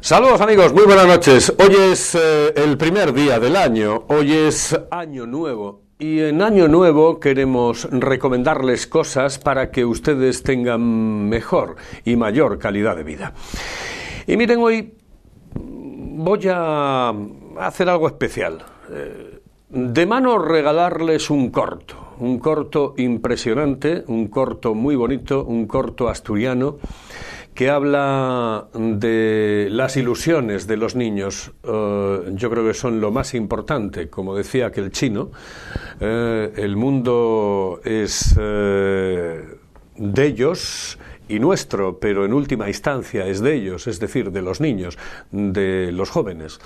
Saludos amigos, muy buenas noches. Hoy es el primer día del año, hoy es Año Nuevo y en Año Nuevo queremos recomendarles cosas para que ustedes tengan mejor y mayor calidad de vida. Y miren, hoy voy a hacer algo especial. De mano regalarles un corto impresionante, un corto muy bonito, un corto asturiano, que habla de las ilusiones de los niños. Yo creo que son lo más importante, como decía aquel chino. El mundo es de ellos y nuestro, pero en última instancia es de ellos, es decir, de los niños, de los jóvenes.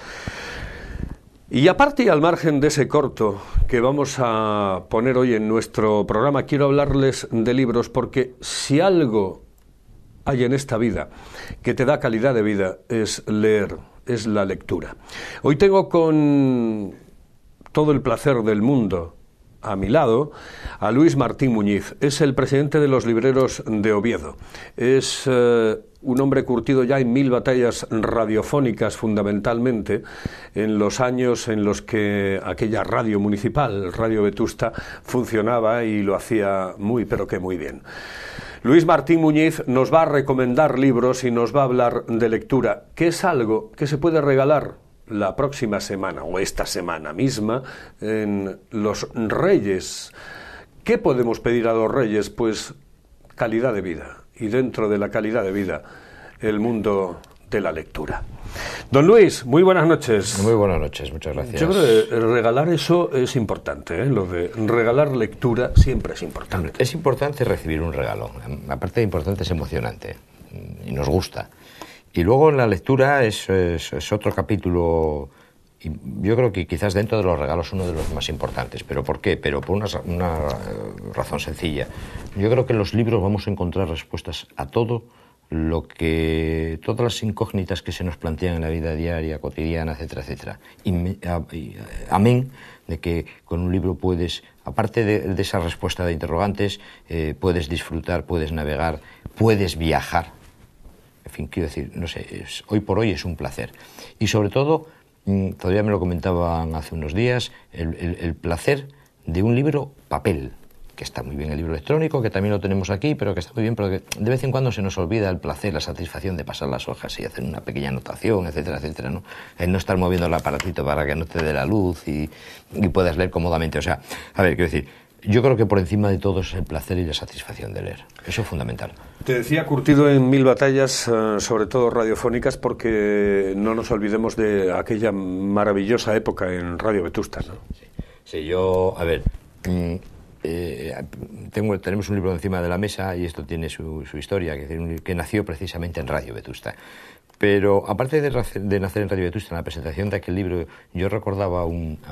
Y aparte y al margen de ese corto que vamos a poner hoy en nuestro programa, quiero hablarles de libros, porque si algo hay en esta vida que te da calidad de vida es leer, es la lectura. Hoy tengo con todo el placer del mundo a mi lado a Luis Martín Muñiz. Es el presidente de los libreros de Oviedo. Es un hombre curtido ya en 1000 batallas radiofónicas, fundamentalmente en los años en los que aquella radio municipal, Radio Vetusta, funcionaba y lo hacía muy, pero que muy bien. Luis Martín Muñiz nos va a recomendar libros y nos va a hablar de lectura, que es algo que se puede regalar la próxima semana o esta semana misma en los Reyes. ¿Qué podemos pedir a los Reyes? Pues calidad de vida, y dentro de la calidad de vida, el mundo de la lectura. Don Luis, muy buenas noches. Muy buenas noches, muchas gracias. Yo creo que regalar eso es importante, ¿eh? Lo de regalar lectura siempre es importante. Es importante recibir un regalo, aparte de importante es emocionante y nos gusta. Y luego en la lectura es otro capítulo, y yo creo que quizás dentro de los regalos uno de los más importantes. ¿Pero por qué? Pero por una razón sencilla. Yo creo que en los libros vamos a encontrar respuestas a todo todas las incógnitas que se nos plantean en la vida diaria, cotidiana, etcétera, etcétera. Amén de que con un libro puedes, aparte de esa respuesta de interrogantes, puedes disfrutar, puedes navegar, puedes viajar. En fin, quiero decir, no sé, hoy por hoy es un placer. Y sobre todo, todavía me lo comentaban hace unos días, el placer de un libro papel, que está muy bien el libro electrónico, que también lo tenemos aquí, pero que está muy bien, pero que de vez en cuando se nos olvida el placer, la satisfacción de pasar las hojas y hacer una pequeña anotación, etcétera, etcétera, ¿no? El no estar moviendo el aparatito para que no te dé la luz y puedas leer cómodamente. O sea, a ver, quiero decir, yo creo que por encima de todo es el placer y la satisfacción de leer. Eso es fundamental. Te decía curtido en 1000 batallas, sobre todo radiofónicas, porque no nos olvidemos de aquella maravillosa época en Radio Vetusta, ¿no? Sí, yo, a ver, tenemos un libro encima de la mesa y esto tiene su historia, que nació precisamente en Radio Vetusta. Pero aparte de nacer en Radio Vetusta, en la presentación de aquel libro, yo recordaba a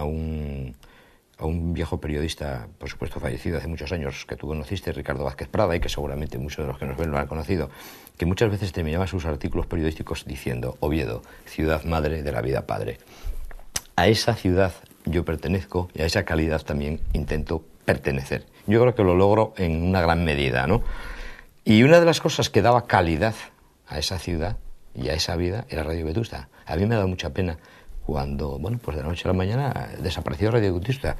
un viejo periodista, por supuesto fallecido hace muchos años, que tú conociste, Ricardo Vázquez Prada, y que seguramente muchos de los que nos ven lo han conocido, que muchas veces terminaba sus artículos periodísticos diciendo: Oviedo, ciudad madre de la vida padre. A esa ciudad yo pertenezco y a esa calidad también intento pertenecer. Yo creo que lo logro en una gran medida, ¿no? Y una de las cosas que daba calidad a esa ciudad y a esa vida era Radio Vetusta. A mí me ha dado mucha pena cuando, bueno, pues de la noche a la mañana desapareció Radio Vetusta.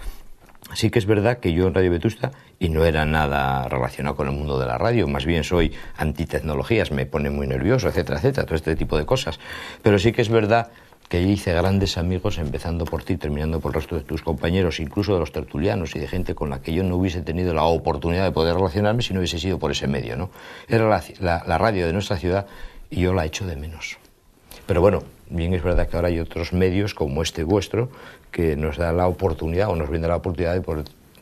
Sí que es verdad que yo en Radio Vetusta, y no era nada relacionado con el mundo de la radio, más bien soy antitecnologías, me pone muy nervioso, etcétera, etcétera, todo este tipo de cosas. Pero sí que es verdad que hice grandes amigos, empezando por ti, terminando por el resto de tus compañeros, incluso de los tertulianos y de gente con la que yo no hubiese tenido la oportunidad de poder relacionarme si no hubiese sido por ese medio, ¿no? Era la radio de nuestra ciudad y yo la echo de menos. Pero bueno, bien es verdad que ahora hay otros medios como este vuestro que nos da la oportunidad o nos brinda la oportunidad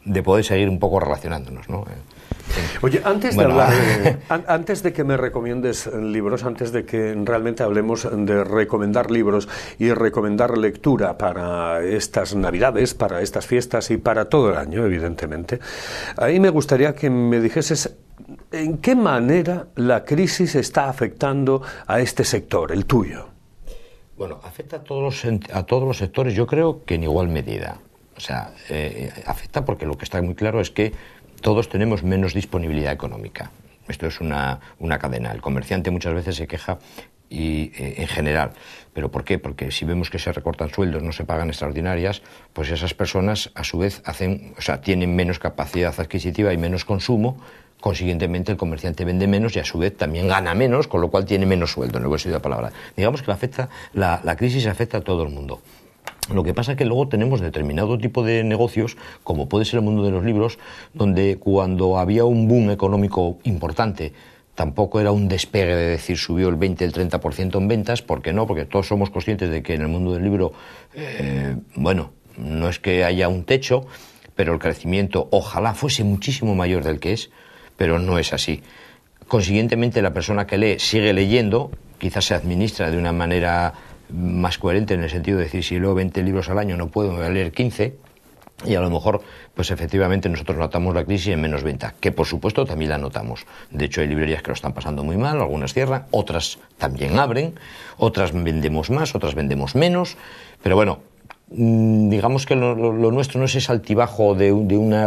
de poder seguir un poco relacionándonos, ¿no? Oye, antes de que me recomiendes libros, antes de que realmente hablemos de recomendar libros y recomendar lectura para estas Navidades, para estas fiestas y para todo el año, evidentemente, ahí me gustaría que me dijeses en qué manera la crisis está afectando a este sector, el tuyo. Bueno, afecta a todos los sectores, yo creo que en igual medida. O sea, afecta porque lo que está muy claro es que todos tenemos menos disponibilidad económica. Esto es una cadena. El comerciante muchas veces se queja en general. ¿Pero por qué? Porque si vemos que se recortan sueldos, no se pagan extraordinarias, pues esas personas a su vez tienen menos capacidad adquisitiva y menos consumo. Consiguientemente el comerciante vende menos y a su vez también gana menos, con lo cual tiene menos sueldo, en el buen sentido de la palabra. Digamos que la crisis afecta a todo el mundo. Lo que pasa es que luego tenemos determinado tipo de negocios, como puede ser el mundo de los libros, donde cuando había un boom económico importante, tampoco era un despegue de decir subió el 20, el 30% en ventas. ¿Por qué no? Porque todos somos conscientes de que en el mundo del libro, no es que haya un techo, pero el crecimiento ojalá fuese muchísimo mayor del que es, pero no es así. Consiguientemente la persona que lee sigue leyendo, quizás se administra de una manera más coherente en el sentido de decir, si leo 20 libros al año no puedo, me voy a leer 15, y a lo mejor, pues efectivamente nosotros notamos la crisis en menos venta, que por supuesto también la notamos. De hecho hay librerías que lo están pasando muy mal, algunas cierran, otras también abren, otras vendemos más, otras vendemos menos, pero bueno, digamos que lo nuestro no es ese altibajo de una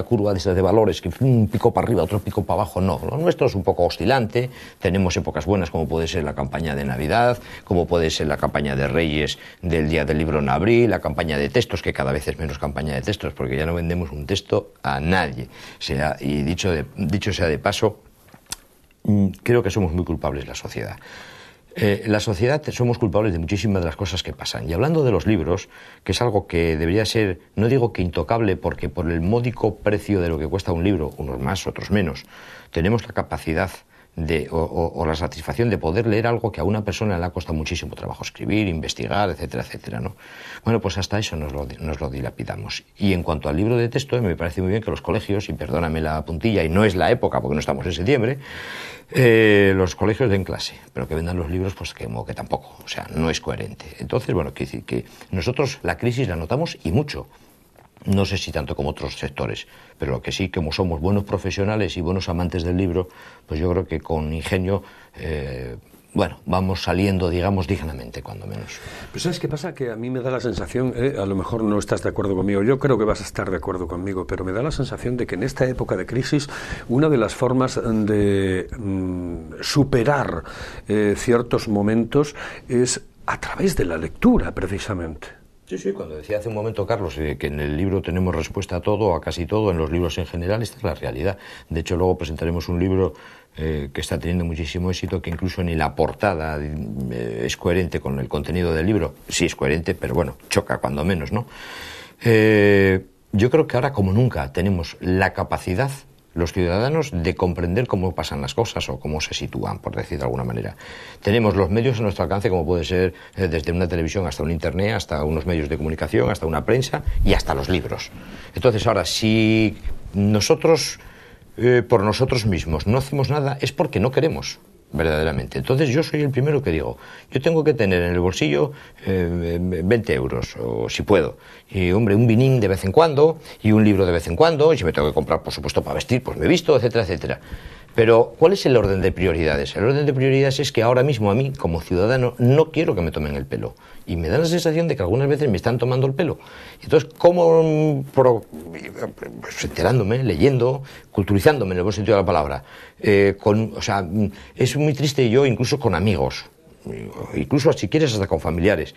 curva de valores, que un pico para arriba, otro pico para abajo, no. Lo nuestro es un poco oscilante, tenemos épocas buenas como puede ser la campaña de Navidad, como puede ser la campaña de Reyes del Día del Libro en abril, la campaña de textos, que cada vez es menos campaña de textos, porque ya no vendemos un texto a nadie. Y dicho sea de paso, creo que somos muy culpables la sociedad. La sociedad somos culpables de muchísimas de las cosas que pasan. Y hablando de los libros, que es algo que debería ser, no digo que intocable, porque por el módico precio de lo que cuesta un libro, unos más, otros menos, tenemos la capacidad o la satisfacción de poder leer algo que a una persona le ha costado muchísimo trabajo escribir, investigar, etcétera, etcétera, ¿no? Bueno, pues hasta eso nos lo dilapidamos. Y en cuanto al libro de texto, me parece muy bien que los colegios, y perdóname la puntilla, y no es la época porque no estamos en septiembre, los colegios den clase, pero que vendan los libros, pues como que tampoco, o sea, no es coherente. Entonces, bueno, quiero decir que nosotros la crisis la notamos y mucho. No sé si tanto como otros sectores, pero lo que sí, como somos buenos profesionales y buenos amantes del libro, pues yo creo que con ingenio, vamos saliendo, digamos, dignamente, cuando menos. Pues ¿sabes qué pasa? Que a mí me da la sensación, a lo mejor no estás de acuerdo conmigo, yo creo que vas a estar de acuerdo conmigo, pero me da la sensación de que en esta época de crisis, una de las formas de superar ciertos momentos es a través de la lectura, precisamente. Sí, cuando decía hace un momento, Carlos, que en el libro tenemos respuesta a todo, a casi todo, en los libros en general, esta es la realidad. De hecho, luego presentaremos un libro que está teniendo muchísimo éxito, que incluso ni la portada es coherente con el contenido del libro. Sí es coherente, pero bueno, choca cuando menos, ¿no? Yo creo que ahora, como nunca, tenemos la capacidad, los ciudadanos, de comprender cómo pasan las cosas o cómo se sitúan, por decir de alguna manera. Tenemos los medios a nuestro alcance, como puede ser desde una televisión hasta un internet, hasta unos medios de comunicación, hasta una prensa y hasta los libros. Entonces ahora, si nosotros, por nosotros mismos, no hacemos nada, es porque no queremos, verdaderamente. Entonces yo soy el primero que digo, yo tengo que tener en el bolsillo 20 euros, o si puedo, y hombre, un vinín de vez en cuando, y un libro de vez en cuando, y si me tengo que comprar, por supuesto, para vestir, pues me visto, etcétera, etcétera. Pero, ¿cuál es el orden de prioridades? El orden de prioridades es que ahora mismo a mí, como ciudadano, no quiero que me tomen el pelo. Y me da la sensación de que algunas veces me están tomando el pelo. Entonces, ¿cómo? Pues enterándome, leyendo, culturizándome en el buen sentido de la palabra. Es muy triste yo, incluso con amigos, incluso si quieres hasta con familiares.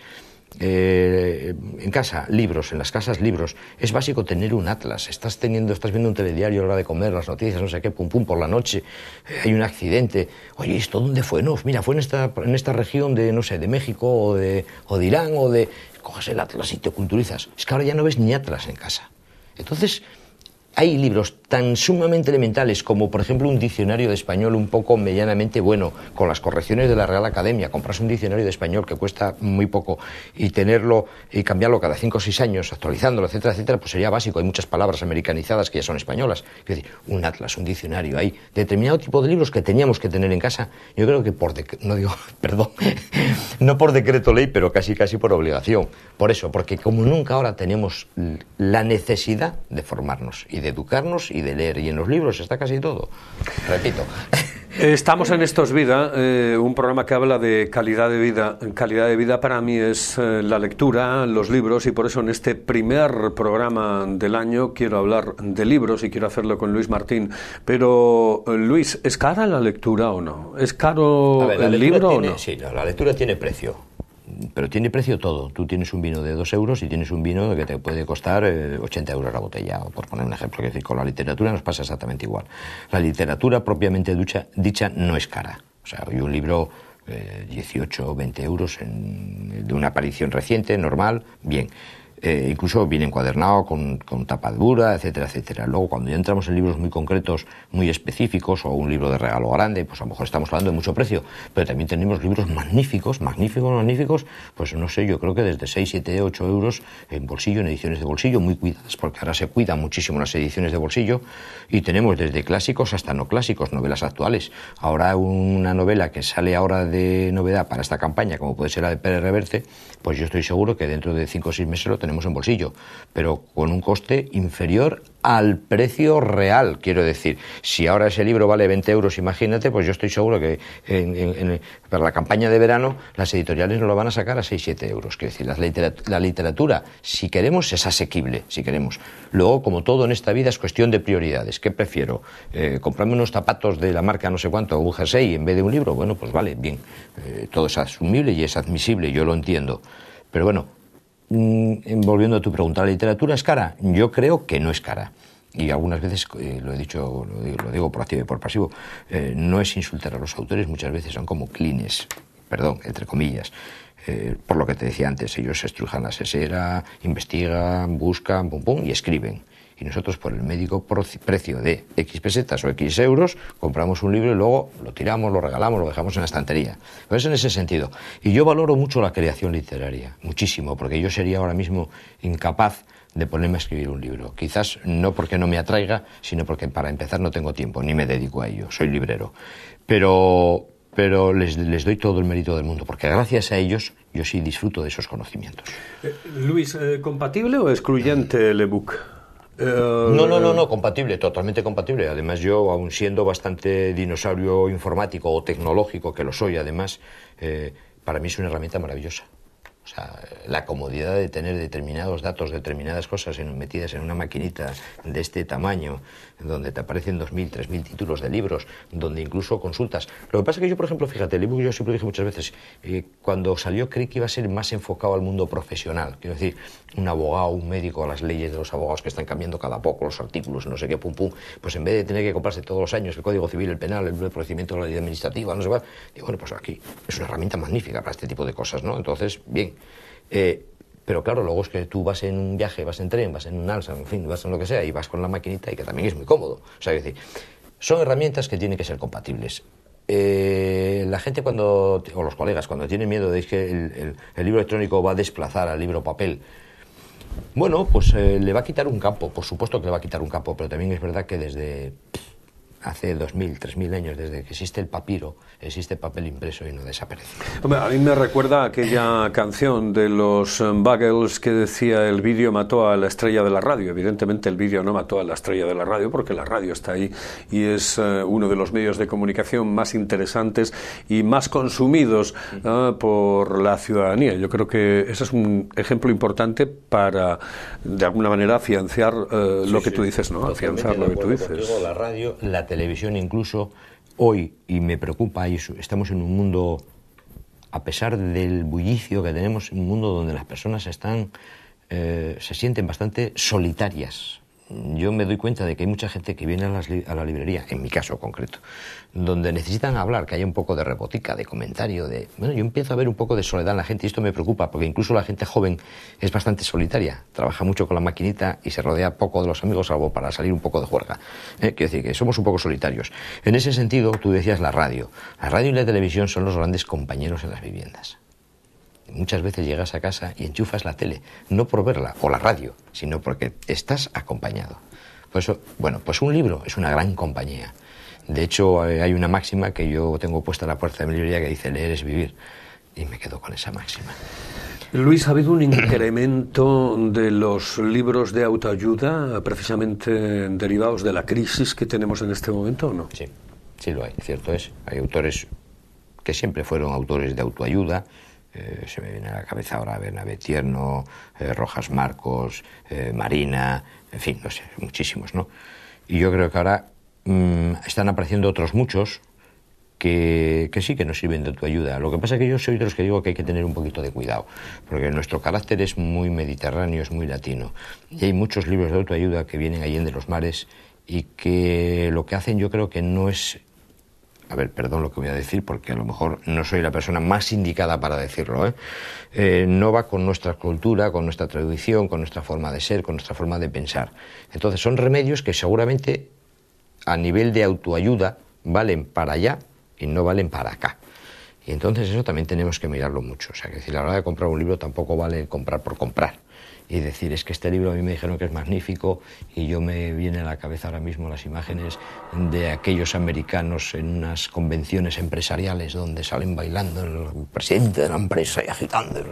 En casa, libros, en las casas, libros. Es básico tener un atlas. Estás viendo un telediario a la hora de comer, las noticias, no sé qué, pum pum, por la noche, hay un accidente. Oye, ¿esto dónde fue? No, mira, fue en esta región de, no sé, de México o de Irán o de... Coges el atlas y te culturizas. Es que ahora ya no ves ni atlas en casa. Entonces, hay libros tan sumamente elementales como, por ejemplo, un diccionario de español un poco medianamente bueno, con las correcciones de la Real Academia. Comprarse un diccionario de español que cuesta muy poco y tenerlo y cambiarlo cada 5 o 6 años, actualizándolo, etcétera, etcétera, pues sería básico. Hay muchas palabras americanizadas que ya son españolas. Es decir, un atlas, un diccionario, hay determinado tipo de libros que teníamos que tener en casa. Yo creo que no por decreto ley, pero casi por obligación. Por eso, porque como nunca ahora tenemos la necesidad de formarnos y de educarnos y de leer. Y en los libros está casi todo. Repito. Estamos en Esto es Vida, un programa que habla de calidad de vida. Calidad de vida para mí es la lectura, los libros, y por eso en este primer programa del año quiero hablar de libros y quiero hacerlo con Luis Martín. Pero, Luis, ¿es cara la lectura o no? ¿Es caro el libro o no? Sí, la lectura tiene precio. Pero tiene precio todo. Tú tienes un vino de 2 euros y tienes un vino que te puede costar 80 euros la botella, por poner un ejemplo. Es decir, con la literatura nos pasa exactamente igual. La literatura propiamente dicha no es cara. O sea, hay un libro 18 o 20 euros de una aparición reciente, normal, bien. Incluso viene encuadernado con tapa dura, etcétera, etcétera. Luego, cuando ya entramos en libros muy concretos, muy específicos, o un libro de regalo grande, pues a lo mejor estamos hablando de mucho precio. Pero también tenemos libros magníficos, pues no sé, yo creo que desde 6, 7, 8 euros en bolsillo, en ediciones de bolsillo, muy cuidadas, porque ahora se cuidan muchísimo las ediciones de bolsillo, y tenemos desde clásicos hasta no clásicos, novelas actuales. Ahora una novela que sale ahora de novedad para esta campaña, como puede ser la de Pérez Reverte, pues yo estoy seguro que dentro de 5 o 6 meses lo tenemos en bolsillo, pero con un coste inferior al precio real. Quiero decir, si ahora ese libro vale 20 euros, imagínate, pues yo estoy seguro que para la campaña de verano las editoriales nos lo van a sacar a 6, 7 euros. Quiero decir, la literatura, si queremos, es asequible, si queremos. Luego, como todo en esta vida, es cuestión de prioridades. ¿Qué prefiero? ¿Comprarme unos zapatos de la marca no sé cuánto, un jersey, en vez de un libro? Bueno, pues vale, bien. Todo es asumible y es admisible, yo lo entiendo. Pero bueno, volviendo a tu pregunta, ¿la literatura es cara? Yo creo que no es cara. Y algunas veces, lo he dicho, lo digo por activo y por pasivo, no es insultar a los autores, muchas veces son como clines, perdón, entre comillas. Por lo que te decía antes, ellos se estrujan la sesera, investigan, buscan, pum pum, y escriben. Y nosotros, por el médico precio de X pesetas o X euros, compramos un libro y luego lo tiramos, lo regalamos, lo dejamos en la estantería. Pues en ese sentido. Y yo valoro mucho la creación literaria, muchísimo, porque yo sería ahora mismo incapaz de ponerme a escribir un libro. Quizás no porque no me atraiga, sino porque para empezar no tengo tiempo, ni me dedico a ello, soy librero. Pero les doy todo el mérito del mundo, porque gracias a ellos yo sí disfruto de esos conocimientos. Luis, ¿compatible o excluyente el ebook? No, compatible, totalmente compatible. Además, yo, aun siendo bastante dinosaurio informático o tecnológico, que lo soy además, para mí es una herramienta maravillosa. O sea, la comodidad de tener determinados datos, determinadas cosas metidas en una maquinita de este tamaño, donde te aparecen 2.000, 3.000 títulos de libros, donde incluso consultas. Lo que pasa es que yo, por ejemplo, fíjate, el ebook, yo siempre dije muchas veces, cuando salió creí que iba a ser más enfocado al mundo profesional. Quiero decir, un abogado, un médico, a las leyes de los abogados que están cambiando cada poco, los artículos, no sé qué, pum, pum, pues en vez de tener que comprarse todos los años el Código Civil, el Penal, el procedimiento de la ley administrativa, no sé cuál, digo, bueno, pues aquí es una herramienta magnífica para este tipo de cosas, ¿no? Entonces, bien. Pero claro, luego es que tú vas en un viaje, vas en tren, vas en un alza, en fin, vas en lo que sea, y vas con la maquinita y que también es muy cómodo. O sea, es decir, son herramientas que tienen que ser compatibles. La gente o los colegas, cuando tienen miedo de que el libro electrónico va a desplazar al libro papel, bueno, pues le va a quitar un campo, por supuesto que le va a quitar un campo, pero también es verdad que desde hace 2.000, 3.000 años, desde que existe el papiro, existe papel impreso y no desaparece. Hombre, a mí me recuerda aquella canción de los Buggles que decía: el vídeo mató a la estrella de la radio. Evidentemente el vídeo no mató a la estrella de la radio, porque la radio está ahí y es uno de los medios de comunicación más interesantes y más consumidos por la ciudadanía. Yo creo que ese es un ejemplo importante para, de alguna manera, afianzar lo que tú dices, ¿no? Afianzar lo que tú dices. Contigo, la radio, la televisión incluso, hoy, y me preocupa, y estamos en un mundo, a pesar del bullicio que tenemos, un mundo donde las personas se sienten bastante solitarias. Yo me doy cuenta de que hay mucha gente que viene a la librería, en mi caso concreto, donde necesitan hablar, que haya un poco de rebotica, de comentario, Bueno, yo empiezo a ver un poco de soledad en la gente y esto me preocupa, porque incluso la gente joven es bastante solitaria, trabaja mucho con la maquinita y se rodea poco de los amigos, salvo para salir un poco de juerga. Quiero decir que somos un poco solitarios. En ese sentido, tú decías la radio. La radio y la televisión son los grandes compañeros en las viviendas. Muchas veces llegas a casa y enchufas la tele, no por verla, o la radio, sino porque estás acompañado. Por eso, bueno, pues un libro es una gran compañía. De hecho, hay una máxima que yo tengo puesta en la puerta de mi librería que dice: leer es vivir. y me quedo con esa máxima. Luis, ¿ha habido un incremento de los libros de autoayuda precisamente derivados de la crisis que tenemos en este momento o no? Sí, sí lo hay, cierto es. Hay autores que siempre fueron autores de autoayuda. Se me viene a la cabeza ahora Bernabé Tierno, Rojas Marcos, Marina, en fin, no sé, muchísimos, ¿no? Y yo creo que ahora están apareciendo otros muchos que sí que nos sirven de autoayuda. Lo que pasa es que yo soy de los que digo que hay que tener un poquito de cuidado, porque nuestro carácter es muy mediterráneo, es muy latino, y hay muchos libros de autoayuda que vienen allende los mares y que lo que hacen yo creo que no es... A ver, perdón lo que voy a decir, porque a lo mejor no soy la persona más indicada para decirlo, no va con nuestra cultura, con nuestra tradición, con nuestra forma de ser, con nuestra forma de pensar. Entonces son remedios que seguramente a nivel de autoayuda valen para allá y no valen para acá. Y entonces eso también tenemos que mirarlo mucho. O sea, que si a la hora de comprar un libro tampoco vale comprar por comprar. Y decir, es que este libro a mí me dijeron que es magnífico y yo me viene a la cabeza ahora mismo las imágenes de aquellos americanos en unas convenciones empresariales donde salen bailando el presidente de la empresa y agitando.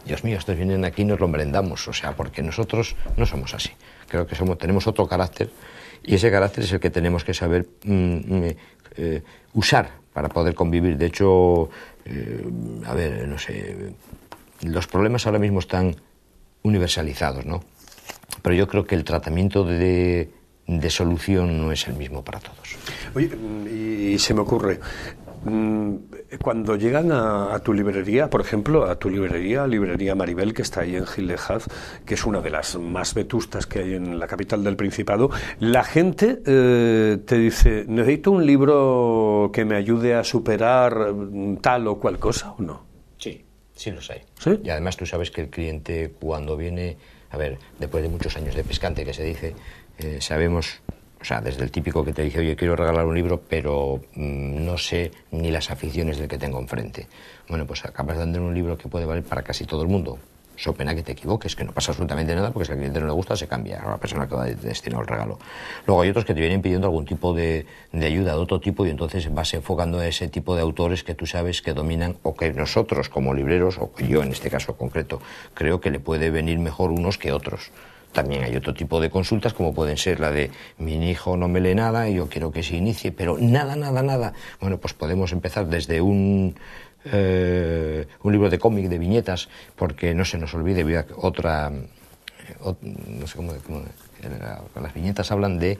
Dios mío, estos vienen aquí y nos lo merendamos. O sea, porque nosotros no somos así. Creo que tenemos otro carácter y ese carácter es el que tenemos que saber usar para poder convivir. De hecho, a ver, no sé, los problemas ahora mismo están universalizados, ¿no? Pero yo creo que el tratamiento de solución no es el mismo para todos. Oye, y se me ocurre, cuando llegan a tu librería, por ejemplo, a tu librería Maribel, que está ahí en Gil de Haz, que es una de las más vetustas que hay en la capital del Principado, la gente te dice, necesito un libro que me ayude a superar tal o cual cosa, ¿o no? Sí, sí los hay. ¿Sí? Y además tú sabes que el cliente cuando viene, a ver, después de muchos años de pescante que se dice, sabemos... O sea, desde el típico que te dice, oye, quiero regalar un libro, pero no sé ni las aficiones del que tengo enfrente. Bueno, pues acabas de vender un libro que puede valer para casi todo el mundo. So pena que te equivoques, que no pasa absolutamente nada, porque si al cliente no le gusta, se cambia a la persona que va destinado al regalo. Luego hay otros que te vienen pidiendo algún tipo de ayuda de otro tipo y entonces vas enfocando a ese tipo de autores que tú sabes que dominan o que nosotros como libreros, o que yo en este caso concreto, creo que le puede venir mejor unos que otros. También hay otro tipo de consultas, como pueden ser la de mi hijo no me lee nada y yo quiero que se inicie, pero nada. Bueno, pues podemos empezar desde un libro de cómic, de viñetas, porque no se nos olvide, no sé cómo las viñetas hablan de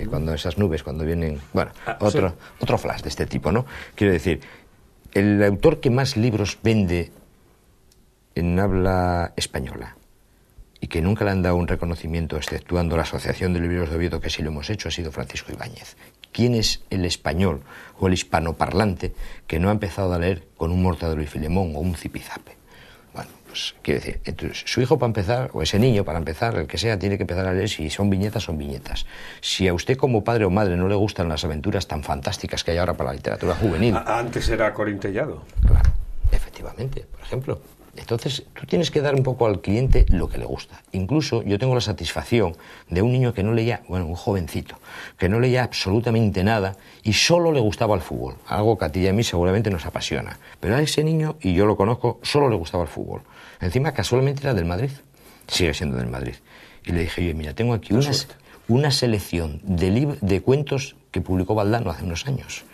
cuando esas nubes, cuando vienen... Bueno, otro flash de este tipo, ¿no? Quiero decir, el autor que más libros vende en habla española, y que nunca le han dado un reconocimiento, exceptuando la Asociación de Libreros de Oviedo, que sí lo hemos hecho, ha sido Francisco Ibáñez. ¿Quién es el español o el hispanoparlante que no ha empezado a leer con un Mortadelo y Filemón o un Zipizape? Bueno, pues quiero decir, entonces, su hijo para empezar, o ese niño para empezar, el que sea, tiene que empezar a leer. Si son viñetas, son viñetas. Si a usted como padre o madre no le gustan las aventuras tan fantásticas que hay ahora para la literatura juvenil... Antes era Corintellado. Claro, efectivamente, por ejemplo... Entonces, tú tienes que dar un poco al cliente lo que le gusta. Incluso yo tengo la satisfacción de un niño que no leía, bueno, un jovencito, que no leía absolutamente nada y solo le gustaba el fútbol. Algo que a ti y a mí seguramente nos apasiona. Pero a ese niño, y yo lo conozco, solo le gustaba el fútbol. Encima, casualmente era del Madrid. Sigue siendo del Madrid. Y le dije, oye, mira, tengo aquí una selección de cuentos que publicó Valdano hace unos años.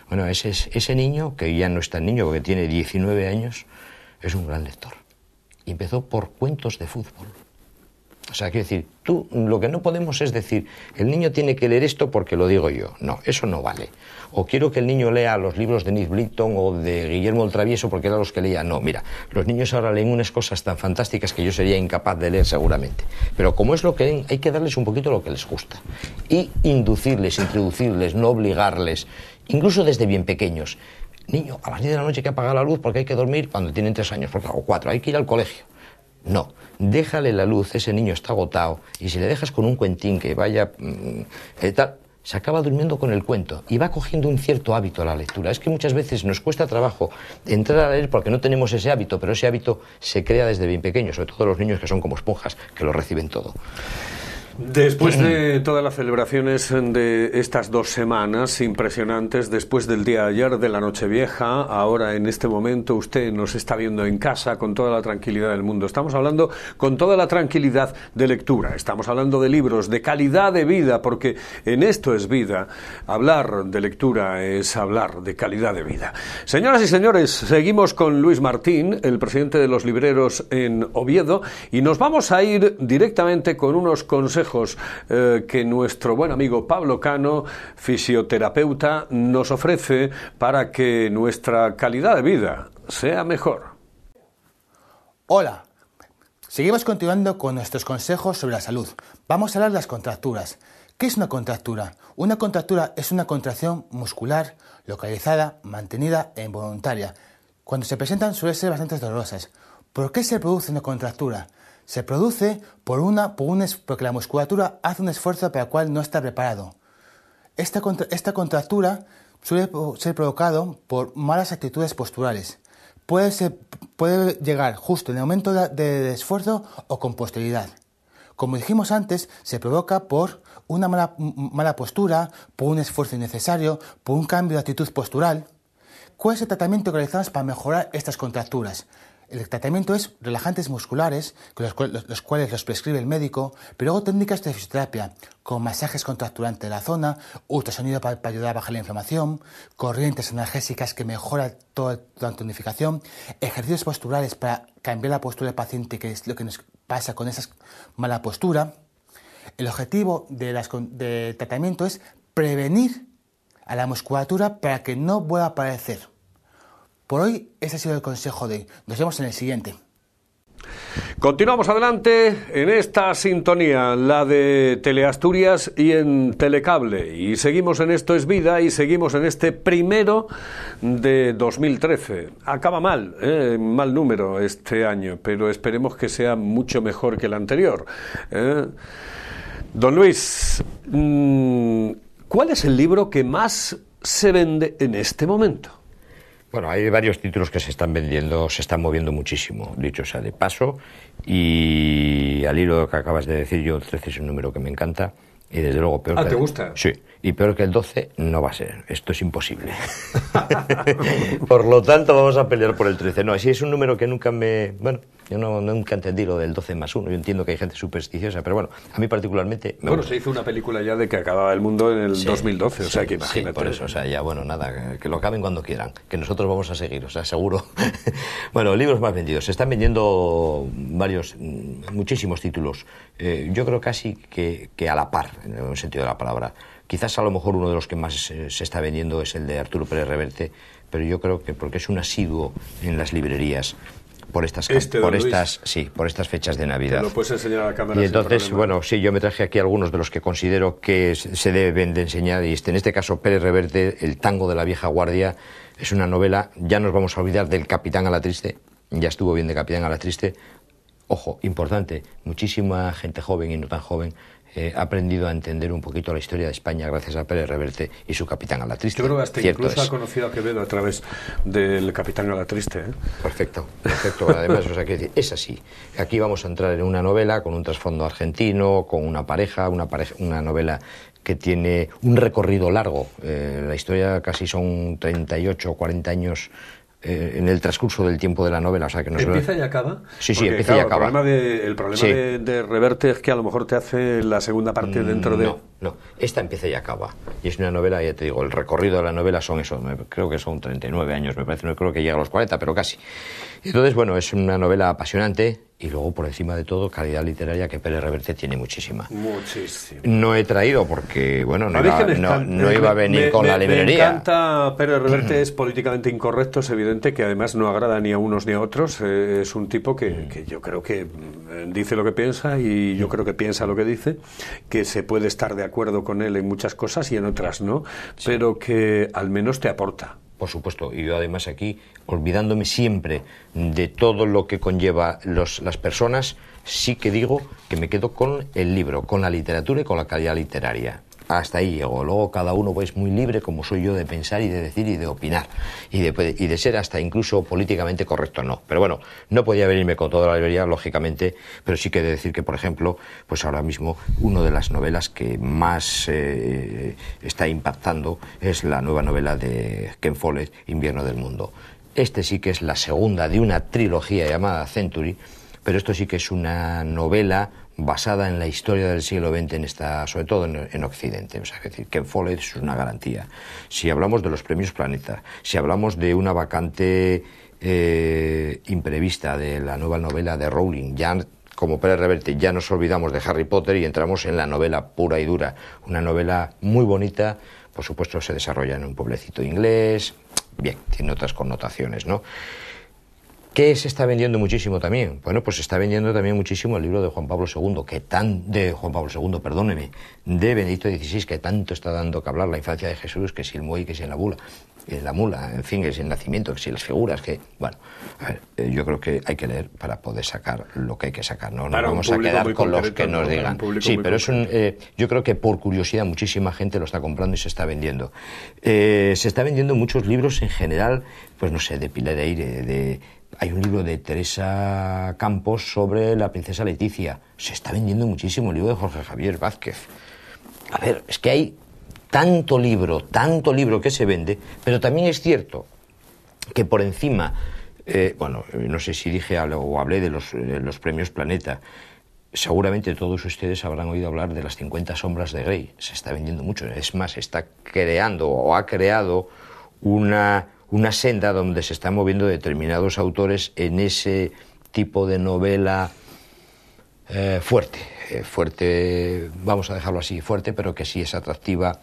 Bueno, ese niño, que ya no es tan niño porque tiene 19 años... es un gran lector. Y empezó por cuentos de fútbol. O sea, quiero decir, tú lo que no podemos es decir, el niño tiene que leer esto porque lo digo yo. No, eso no vale. O quiero que el niño lea los libros de Nick Blyton o de Guillermo el Travieso porque eran los que leía. No, mira, los niños ahora leen unas cosas tan fantásticas que yo sería incapaz de leer seguramente. Pero como es lo que leen, hay que darles un poquito lo que les gusta. Y inducirles, introducirles, no obligarles, incluso desde bien pequeños. Niño, a las 10 de la noche hay que apagar la luz porque hay que dormir cuando tienen 3 años, o 4, hay que ir al colegio. No, déjale la luz, ese niño está agotado, y si le dejas con un cuentín que vaya tal, se acaba durmiendo con el cuento y va cogiendo un cierto hábito a la lectura. Es que muchas veces nos cuesta trabajo entrar a leer porque no tenemos ese hábito, pero ese hábito se crea desde bien pequeño, sobre todo los niños que son como esponjas, que lo reciben todo. Después de todas las celebraciones de estas 2 semanas impresionantes, después del día de ayer de la Nochevieja, ahora en este momento usted nos está viendo en casa con toda la tranquilidad del mundo. Estamos hablando con toda la tranquilidad de lectura, estamos hablando de libros, de calidad de vida, porque en esto es vida. Hablar de lectura es hablar de calidad de vida. Señoras y señores, seguimos con Luis Martín, el presidente de los libreros en Oviedo, y nos vamos a ir directamente con unos consejos que nuestro buen amigo Pablo Cano, fisioterapeuta, nos ofrece para que nuestra calidad de vida sea mejor. Hola, seguimos continuando con nuestros consejos sobre la salud. Vamos a hablar de las contracturas. ¿Qué es una contractura? Una contractura es una contracción muscular localizada, mantenida e involuntaria. Cuando se presentan suelen ser bastante dolorosas. ¿Por qué se produce una contractura? Se produce porque la musculatura hace un esfuerzo para el cual no está preparado. Esta contractura suele ser provocado por malas actitudes posturales. Puede llegar justo en el momento de esfuerzo o con posterioridad. Como dijimos antes, se provoca por una mala postura, por un esfuerzo innecesario, por un cambio de actitud postural. ¿Cuál es el tratamiento que realizamos para mejorar estas contracturas? El tratamiento es relajantes musculares, los cuales los prescribe el médico, pero luego técnicas de fisioterapia, con masajes contracturantes de la zona, ultrasonido para ayudar a bajar la inflamación, corrientes analgésicas que mejoran toda la tonificación, ejercicios posturales para cambiar la postura del paciente, que es lo que nos pasa con esa mala postura. El objetivo del tratamiento es prevenir a la musculatura para que no vuelva a aparecer. Por hoy, ese ha sido el consejo de hoy. Nos vemos en el siguiente. Continuamos adelante en esta sintonía, la de Teleasturias y en Telecable. Y seguimos en Esto es Vida y seguimos en este 1 de 2013. Acaba mal número este año, pero esperemos que sea mucho mejor que el anterior. Don Luis, ¿cuál es el libro que más se vende en este momento? Bueno, hay varios títulos que se están vendiendo, se están moviendo muchísimo, dicho sea de paso, y al hilo de lo que acabas de decir, yo el 13 es un número que me encanta, y desde luego peor ¿te gusta? Sí, y peor que el 12 no va a ser, esto es imposible. Por lo tanto, vamos a pelear por el 13. No, así es un número que nunca Bueno, yo nunca entendí lo del 12 más 1, yo entiendo que hay gente supersticiosa, pero bueno, a mí particularmente me gusta. Se hizo una película ya de que acababa el mundo en el 2012, o sea que imagínate. Sí, por eso, o sea, ya, bueno, nada, que lo acaben cuando quieran, que nosotros vamos a seguir, o sea, seguro. Bueno, libros más vendidos, se están vendiendo muchísimos títulos, yo creo casi que a la par, en el sentido de la palabra. Quizás a lo mejor uno de los que más se está vendiendo es el de Arturo Pérez Reverte, pero yo creo que porque es un asiduo en las librerías por estas fechas de Navidad. Te lo puedes enseñar a la cámara. Y entonces, bueno, sí, yo me traje aquí algunos de los que considero que se deben de enseñar, y en este caso Pérez Reverte, El tango de la vieja guardia, es una novela, ya nos vamos a olvidar del Capitán Alatriste, ya estuvo bien de Capitán Alatriste. Ojo, importante, muchísima gente joven y no tan joven ha aprendido a entender un poquito la historia de España gracias a Pérez Reverte y su Capitán Alatriste. Yo creo que hasta incluso ha conocido a Quevedo a través del Capitán Alatriste. Perfecto. Además, o sea, que es así. Aquí vamos a entrar en una novela con un trasfondo argentino, con una novela que tiene un recorrido largo. La historia casi son 38 o 40 años en el transcurso del tiempo de la novela, o sea que no ¿Empieza y acaba? Sí, empieza y acaba. El problema de Reverte es que a lo mejor te hace la segunda parte dentro de... No, esta empieza y acaba. Y es una novela, ya te digo, el recorrido de la novela son creo que son 39 años, me parece, no creo que llegue a los 40, pero casi. Entonces, bueno, es una novela apasionante y luego, por encima de todo, calidad literaria que Pérez Reverte tiene muchísima. Muchísima. No he traído porque, bueno, no iba a venir con la librería. Me encanta Pérez Reverte, es políticamente incorrecto, es evidente que además no agrada ni a unos ni a otros. Es un tipo que yo creo que dice lo que piensa y yo creo que piensa lo que dice, que se puede estar de acuerdo con él en muchas cosas y en otras no, pero que al menos te aporta. Por supuesto, y yo además aquí, olvidándome siempre de todo lo que conlleva las personas, sí que digo que me quedo con el libro, con la literatura y con la calidad literaria. hasta ahí llego. Luego cada uno pues, es muy libre, como soy yo, de pensar y de decir y de opinar. Y de ser hasta incluso políticamente correcto, no. Pero bueno, no podía venirme con toda la librería, lógicamente, pero sí que he de decir que, por ejemplo, pues ahora mismo una de las novelas que más está impactando es la nueva novela de Ken Follett, Invierno del Mundo. Este sí que es la segunda de una trilogía llamada Century, pero esto sí que es una novela basada en la historia del siglo XX, sobre todo en Occidente. O sea, es decir, Ken Follett es una garantía. Si hablamos de los premios Planeta, si hablamos de una vacante imprevista de la nueva novela de Rowling, ya como Pérez Reverte ya nos olvidamos de Harry Potter y entramos en la novela pura y dura. Una novela muy bonita, por supuesto se desarrolla en un pueblecito inglés, bien, tiene otras connotaciones, ¿no? ¿Qué se está vendiendo muchísimo también? Bueno, pues se está vendiendo también muchísimo el libro de Juan Pablo II, de Benedicto XVI, que tanto está dando que hablar, la infancia de Jesús, que si el muey, que si la mula, en fin, que si el nacimiento, que si las figuras, que, bueno, a ver, yo creo que hay que leer para poder sacar lo que hay que sacar, no nos vamos a quedar con los que nos digan. Sí, pero es yo creo que por curiosidad muchísima gente lo está comprando y se está vendiendo. Se está vendiendo muchos libros en general, pues no sé, de Pilar Eire, hay un libro de Teresa Campos sobre la princesa Leticia. Se está vendiendo muchísimo el libro de Jorge Javier Vázquez. A ver, es que hay tanto libro que se vende, pero también es cierto que por encima, bueno, no sé si dije o hablé de los premios Planeta, seguramente todos ustedes habrán oído hablar de las 50 sombras de Grey. Se está vendiendo mucho, es más, está creando o ha creado una senda donde se están moviendo determinados autores en ese tipo de novela fuerte, vamos a dejarlo así, fuerte, pero que sí es atractiva,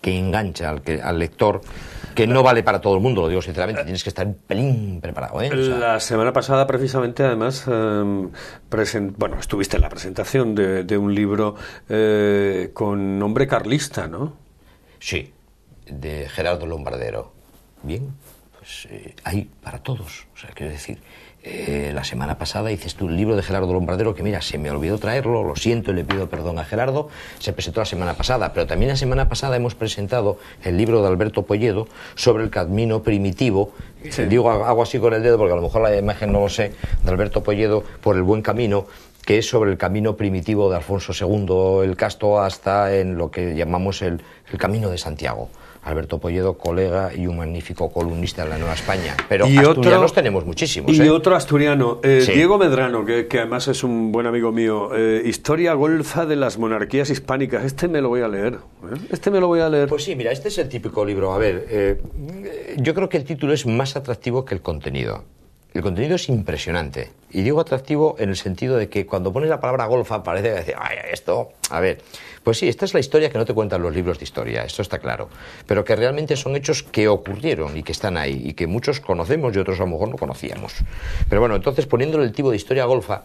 que engancha al lector, que no vale para todo el mundo, lo digo sinceramente, tienes que estar un pelín preparado, ¿eh? O sea, la semana pasada, precisamente, además, estuviste en la presentación de un libro con nombre carlista, ¿no? Sí, de Gerardo Lombardero. Bien, pues hay para todos. O sea, quiero decir, la semana pasada hiciste tú un libro de Gerardo Lombardero que, mira, se me olvidó traerlo, lo siento y le pido perdón a Gerardo, se presentó la semana pasada, pero también la semana pasada hemos presentado el libro de Alberto Polledo sobre el camino primitivo. Sí. Digo, hago así con el dedo porque a lo mejor la imagen no lo sé, de Alberto Polledo, por el buen camino, que es sobre el camino primitivo de Alfonso II el Casto hasta en lo que llamamos el Camino de Santiago. Alberto Polledo, colega y un magnífico columnista de la Nueva España. Pero y asturianos tenemos muchísimos. Y otro asturiano, sí. Diego Medrano, que además es un buen amigo mío. Historia golfa de las monarquías hispánicas. Este me lo voy a leer. Pues sí, mira, este es el típico libro. A ver, yo creo que el título es más atractivo que el contenido. El contenido es impresionante. Y digo atractivo en el sentido de que cuando pones la palabra golfa parece que decir, ay, esto, a ver. Pues sí, esta es la historia que no te cuentan los libros de historia, esto está claro. Pero que realmente son hechos que ocurrieron y que están ahí y que muchos conocemos y otros a lo mejor no conocíamos. Pero bueno, entonces poniéndole el tipo de historia golfa,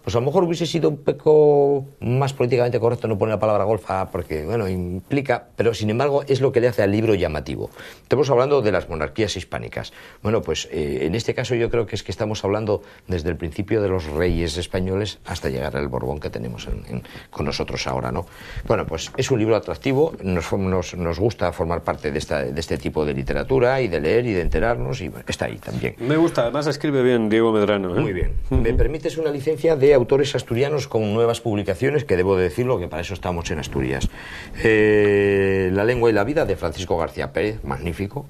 pues a lo mejor hubiese sido un poco más políticamente correcto no poner la palabra golfa porque, bueno, implica, pero sin embargo es lo que le hace al libro llamativo. Estamos hablando de las monarquías hispánicas. Bueno, pues en este caso yo creo que es que estamos hablando desde el principio de los reyes españoles hasta llegar al Borbón que tenemos con nosotros ahora, ¿no? Bueno, pues es un libro atractivo, nos gusta formar parte de este tipo de literatura y de leer y de enterarnos y bueno, está ahí también. Me gusta, además escribe bien Diego Medrano, ¿eh? Muy bien. ¿Me permites una licencia de autores asturianos con nuevas publicaciones, que debo de decirlo, que para eso estamos en Asturias? La lengua y la vida, de Francisco García Pérez, magnífico.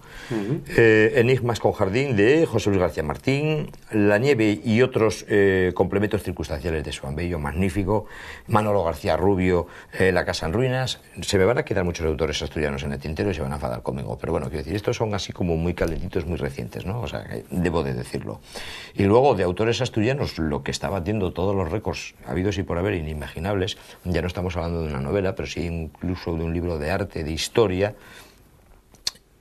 Enigmas con jardín, de José Luis García Martín. La nieve y otros complementos circunstanciales, de Juan Bello, magnífico. Manolo García Rubio, La casa en ruinas. Se me van a quedar muchos autores asturianos en el tintero y se van a enfadar conmigo, pero bueno, quiero decir, estos son así como muy calentitos, muy recientes, ¿no? O sea, debo de decirlo. Y luego, de autores asturianos, lo que está batiendo todos los récords habidos y por haber, inimaginables, ya no estamos hablando de una novela, pero sí incluso de un libro de arte, de historia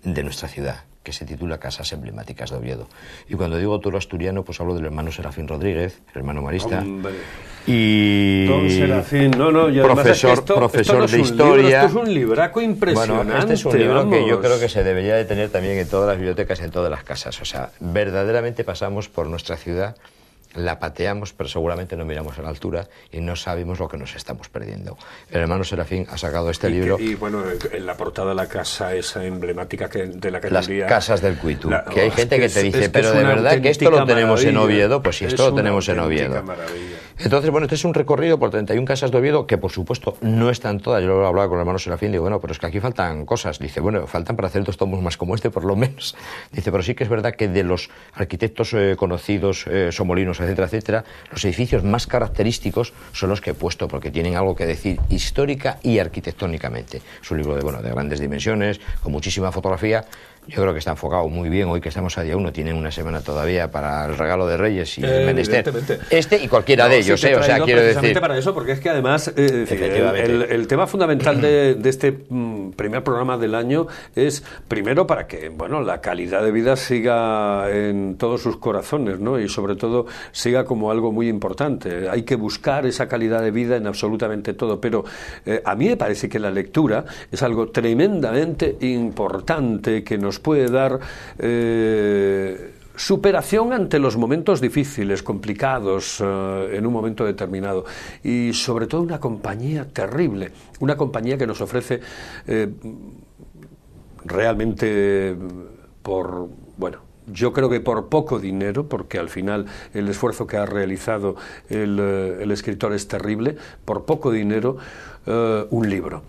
de nuestra ciudad, que se titula Casas emblemáticas de Oviedo. Y cuando digo autor asturiano, pues hablo del hermano Serafín Rodríguez, el hermano marista. Hombre. Y Don Serafín, y profesor no de historia. Esto es un libraco impresionante. Bueno, este es un libro que yo creo que se debería de tener también en todas las bibliotecas, en todas las casas. O sea, verdaderamente pasamos por nuestra ciudad la pateamos, pero seguramente no miramos a la altura y no sabemos lo que nos estamos perdiendo. El hermano Serafín ha sacado este libro. Y bueno, en la portada de la casa esa emblemática de la que las casas del Cuitú, que hay gente que te dice, pero de verdad que esto lo tenemos en Oviedo. Pues sí, esto lo tenemos en Oviedo. Entonces, bueno, este es un recorrido por 31 casas de Oviedo, que por supuesto no están todas. Yo lo hablaba con el hermano Serafín, digo, bueno, pero es que aquí faltan cosas. Dice, bueno, faltan para hacer 2 tomos más como este, por lo menos. Dice, pero sí que es verdad que de los arquitectos conocidos, somolinos, etcétera, etcétera, los edificios más característicos son los que he puesto, porque tienen algo que decir histórica y arquitectónicamente. Es un libro de grandes dimensiones, con muchísima fotografía. Yo creo que está enfocado muy bien. Hoy que estamos a día 1, tienen una semana todavía para el regalo de Reyes y el menester. Este y cualquiera de ellos, o sea, quiero decir. Para eso, porque es que además el tema fundamental de este primer programa del año es, primero, para que la calidad de vida siga en todos sus corazones, ¿no? Y sobre todo siga como algo muy importante. Hay que buscar esa calidad de vida en absolutamente todo, pero a mí me parece que la lectura es algo tremendamente importante que nos puede dar superación ante los momentos difíciles, complicados, en un momento determinado, y sobre todo una compañía terrible, una compañía que nos ofrece realmente yo creo que por poco dinero, porque al final el esfuerzo que ha realizado el escritor es terrible, por poco dinero, un libro.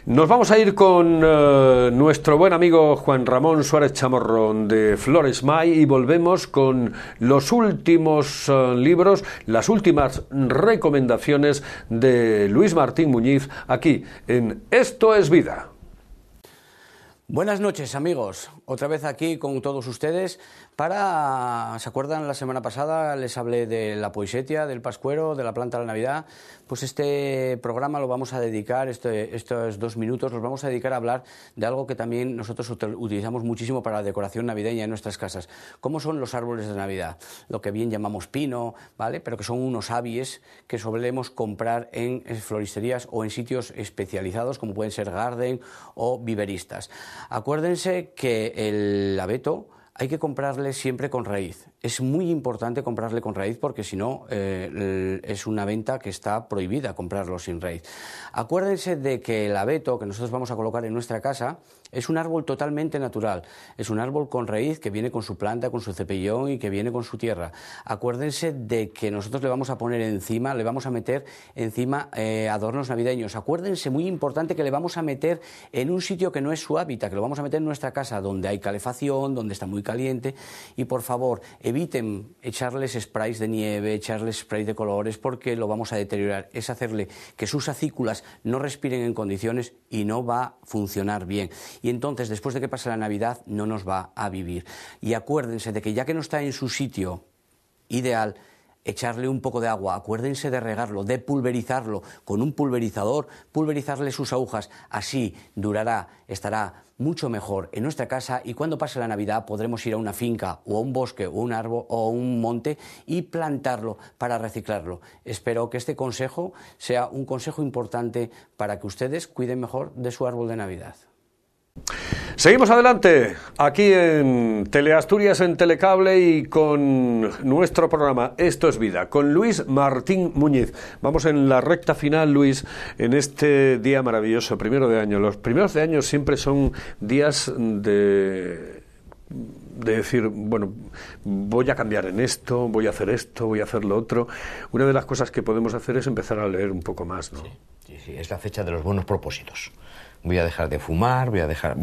Nos vamos a ir con nuestro buen amigo Juan Ramón Suárez Chamorrón de Flores May y volvemos con los últimos libros, las últimas recomendaciones de Luis Martín Muñiz aquí en Esto es Vida. Buenas noches, amigos. Otra vez aquí con todos ustedes ¿se acuerdan? La semana pasada les hablé de la poisetia, del pascuero, de la planta de la Navidad. Pues este programa lo vamos a dedicar, estos 2 minutos, los vamos a dedicar a hablar de algo que también nosotros utilizamos muchísimo para la decoración navideña en nuestras casas. ¿Cómo son los árboles de Navidad? Lo que bien llamamos pino, ¿vale? Pero que son unos abies que solemos comprar en floristerías o en sitios especializados como pueden ser garden o viveristas. Acuérdense que el abeto hay que comprarle siempre con raíz. Es muy importante comprarle con raíz porque si no es una venta que está prohibida comprarlo sin raíz. Acuérdense de que el abeto que nosotros vamos a colocar en nuestra casa es un árbol totalmente natural. Es un árbol con raíz que viene con su planta, con su cepillón y que viene con su tierra. Acuérdense de que nosotros le vamos a poner encima, le vamos a meter encima adornos navideños. Acuérdense, muy importante, que le vamos a meter en un sitio que no es su hábitat, que lo vamos a meter en nuestra casa donde hay calefacción, donde está muy caliente, y por favor eviten echarles sprays de nieve, echarles sprays de colores, porque lo vamos a deteriorar. Es hacerle que sus acículas no respiren en condiciones y no va a funcionar bien. Y entonces, después de que pase la Navidad, no nos va a vivir. Y acuérdense de que ya que no está en su sitio ideal, echarle un poco de agua, acuérdense de regarlo, de pulverizarlo con un pulverizador, pulverizarle sus agujas, así durará, estará mucho mejor en nuestra casa, y cuando pase la Navidad podremos ir a una finca o a un bosque o un árbol o un monte y plantarlo para reciclarlo. Espero que este consejo sea un consejo importante para que ustedes cuiden mejor de su árbol de Navidad. Seguimos adelante, aquí en Teleasturias, en Telecable, y con nuestro programa Esto es Vida, con Luis Martín Muñiz. Vamos en la recta final, Luis, en este día maravilloso, primero de año. Los primeros de año siempre son días de decir, bueno, voy a cambiar en esto, voy a hacer lo otro. Una de las cosas que podemos hacer es empezar a leer un poco más, ¿no? Sí, es la fecha de los buenos propósitos. Voy a dejar de fumar, voy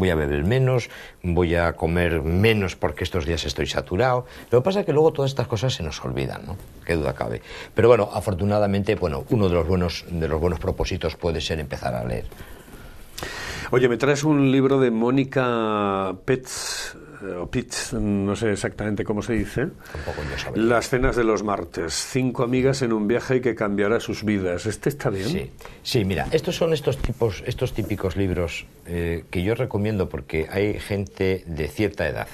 a beber menos, voy a comer menos porque estos días estoy saturado. Lo que pasa es que luego todas estas cosas se nos olvidan, ¿no? Qué duda cabe. Pero bueno, afortunadamente, uno de los buenos propósitos puede ser empezar a leer. Oye, me traes un libro de Mónica Petz, o Pitts, no sé exactamente cómo se dice. Tampoco yo sabía. Las cenas de los martes, 5 amigas en un viaje que cambiará sus vidas. ¿Este está bien? Sí, mira, estos son estos típicos libros que yo recomiendo porque hay gente de cierta edad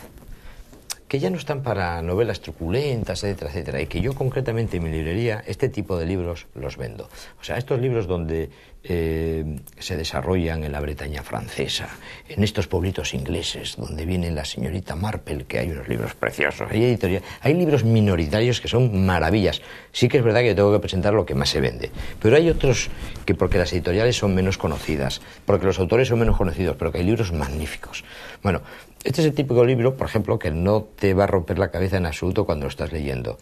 que ya no están para novelas truculentas, etcétera, etcétera, y que yo concretamente en mi librería este tipo de libros los vendo. O sea, estos libros donde se desarrollan en la Bretaña francesa, en estos pueblitos ingleses, donde viene la señorita Marple, que hay unos libros preciosos, hay libros minoritarios que son maravillas. Sí que es verdad que yo tengo que presentar lo que más se vende, pero hay otros que porque las editoriales son menos conocidas, porque los autores son menos conocidos, pero que hay libros magníficos. Bueno, este es el típico libro, por ejemplo, que no te va a romper la cabeza en absoluto cuando lo estás leyendo,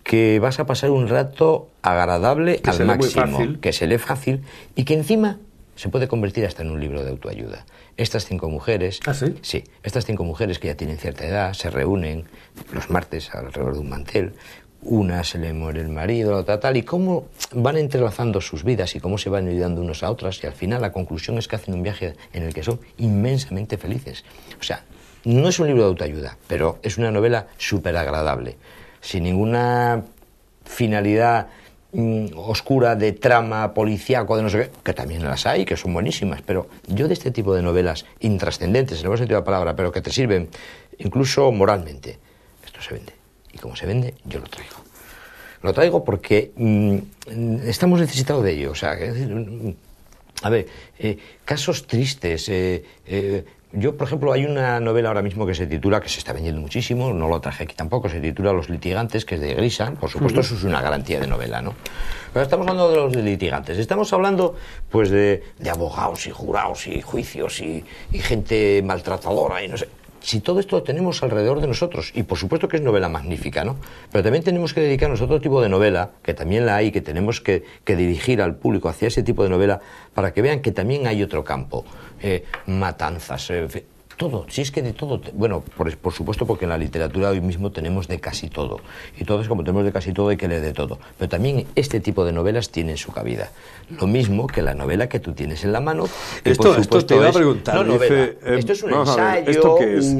que vas a pasar un rato agradable al máximo, que se lee fácil y que encima se puede convertir hasta en un libro de autoayuda. Estas 5 mujeres, ¿Ah, sí? Sí, estas 5 mujeres que ya tienen cierta edad se reúnen los martes alrededor de un mantel. Una se le muere el marido, otra tal, y cómo van entrelazando sus vidas y cómo se van ayudando unos a otras, y al final la conclusión es que hacen un viaje en el que son inmensamente felices. O sea, no es un libro de autoayuda, pero es una novela súper agradable, sin ninguna finalidad oscura de trama policíaco, de no sé qué, que también las hay, que son buenísimas, pero yo de este tipo de novelas intrascendentes, en el buen sentido de la palabra, pero que te sirven incluso moralmente, esto se vende. Y como se vende, yo lo traigo. Lo traigo porque estamos necesitados de ello. O sea, a ver, casos tristes. Yo, por ejemplo, hay una novela ahora mismo que se titula, que se está vendiendo muchísimo, no lo traje aquí tampoco, se titula Los litigantes, que es de Grisham. Por supuesto, eso es una garantía de novela, ¿no? Pero estamos hablando de los litigantes. Estamos hablando, pues, de abogados y jurados y juicios y gente maltratadora y no sé. Si todo esto lo tenemos alrededor de nosotros, y por supuesto que es novela magnífica, ¿no? Pero también tenemos que dedicarnos a otro tipo de novela, que también la hay, que tenemos que dirigir al público hacia ese tipo de novela, para que vean que también hay otro campo. Matanzas, todo, si es que de todo, bueno, por supuesto, porque en la literatura hoy mismo tenemos de casi todo, y entonces como tenemos de casi todo hay que leer de todo, pero también este tipo de novelas tienen su cabida, lo mismo que la novela que tú tienes en la mano. Esto te iba a preguntar, dice, esto es un ensayo, ¿esto qué es?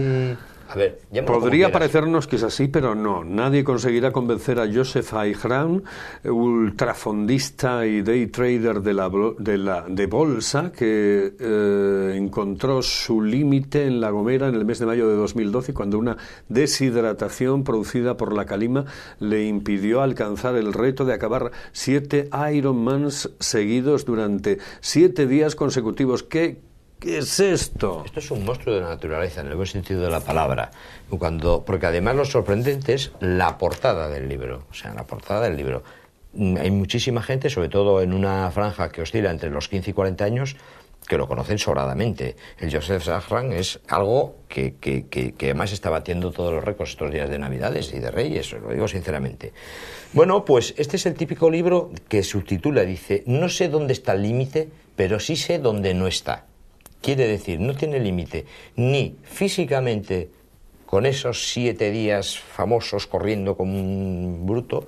A ver, podría parecernos que es así, pero no. Nadie conseguirá convencer a Joseph Aigram, ultrafondista y day trader de bolsa, que encontró su límite en La Gomera en el mes de mayo de 2012, cuando una deshidratación producida por la calima le impidió alcanzar el reto de acabar 7 Ironmans seguidos durante 7 días consecutivos. ¿Qué es esto? Esto es un monstruo de la naturaleza, en el buen sentido de la palabra. Porque además lo sorprendente es la portada del libro. O sea, la portada del libro. Hay muchísima gente, sobre todo en una franja que oscila entre los 15 y 40 años, que lo conocen sobradamente. El Joseph Aigram es algo que además está batiendo todos los récords estos días de Navidades y de Reyes, lo digo sinceramente. Bueno, pues este es el típico libro que subtitula, dice, no sé dónde está el límite, pero sí sé dónde no está. Quiere decir, no tiene límite ni físicamente con esos 7 días famosos corriendo como un bruto,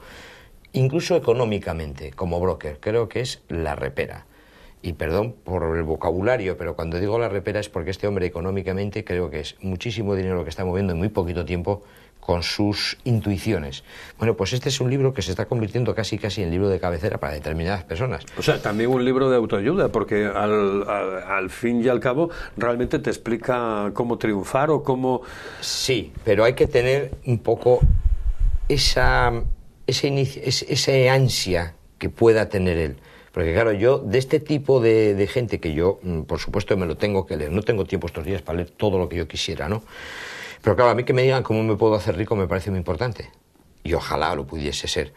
incluso económicamente como broker. Creo que es la repera. Y perdón por el vocabulario, pero cuando digo la repera es porque este hombre económicamente creo que es muchísimo dinero lo que está moviendo en muy poquito tiempo con sus intuiciones. Bueno, pues este es un libro que se está convirtiendo casi en libro de cabecera para determinadas personas. O sea, también un libro de autoayuda, porque al fin y al cabo realmente te explica cómo triunfar o cómo... Sí, pero hay que tener un poco esa ansia que pueda tener él. Porque claro, yo de este tipo de gente que yo, por supuesto, me lo tengo que leer. No tengo tiempo estos días para leer todo lo que yo quisiera, ¿no? Pero claro, a mí que me digan cómo me puedo hacer rico me parece muy importante. Y ojalá lo pudiese ser.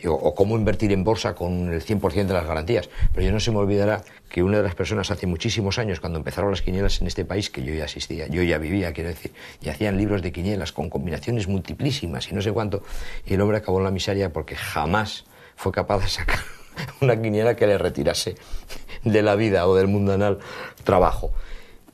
O cómo invertir en bolsa con el 100% de las garantías. Pero yo no se me olvidará que una de las personas hace muchísimos años, cuando empezaron las quinielas en este país, que yo ya asistía, yo ya vivía, quiero decir, y hacían libros de quinielas con combinaciones multiplísimas y no sé cuánto, y el hombre acabó en la miseria porque jamás fue capaz de sacar una quiniela que le retirase de la vida o del mundanal trabajo.